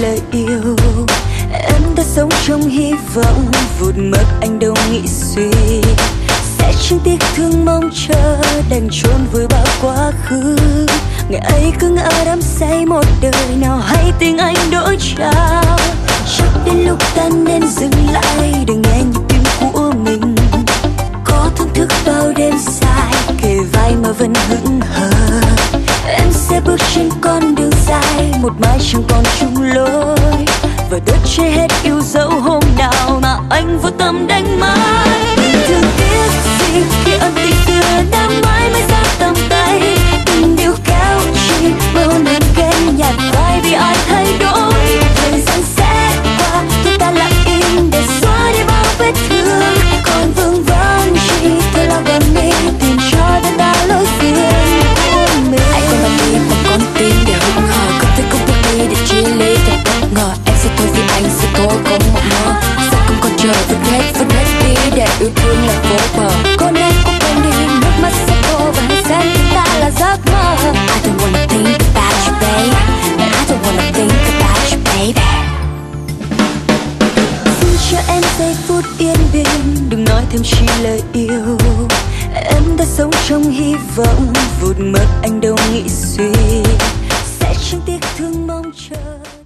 lời yêu. Em đã sống trong hy vọng, vụt mất anh đâu nghĩ suy. Sẽ chẳng tiếc thương mong chờ, đành chôn vùi bao quá khứ. Ngày ấy cứ ngỡ đắm say một đời, nào hay tình anh đổi trao. Chắc đến lúc ta nên dừng lại, đừng nghe nhịp tim của mình. Có thưởng thức bao đêm dài, kề vai mà vẫn hững hờ. Em sẽ bước trên con đường dài, một mai chẳng còn chung lối. Và đốt cháy hết yêu dấu hôm nào mà anh vô tâm đánh mãi. Mình thương tiếc gì khi ân tình xưa đã mãi mãi ra tầm tay. Tình yêu kéo chi mà hôn hôn kênh nhạt phai vì ai thay đổi. Thời gian sẽ qua, thôi ta lặng im để xóa đi bao vết thương. Còn vương vấn chi thôi lo gần mi, tìm cho ta đã lối riêng của mình. Anh còn bạn đi một con tim để hững hờ, không thể không bước đi để chia ly thật bất ngờ. Em sẽ thôi vì anh sẽ thôi có một mơ. Sao không còn chờ vứt hết đi để yêu thương là vô bờ. Con em cũng quên đi nước mắt sẽ khô và hãy xem chúng ta là giấc mơ. I don't wanna think about you babe, and I don't wanna think about you baby. Xin cho em giây phút yên bình, đừng nói thêm chi lời yêu. Em đã sống trong hy vọng, vụt mất anh đâu nghĩ suy. Sẽ chẳng tiếc thương mong chờ.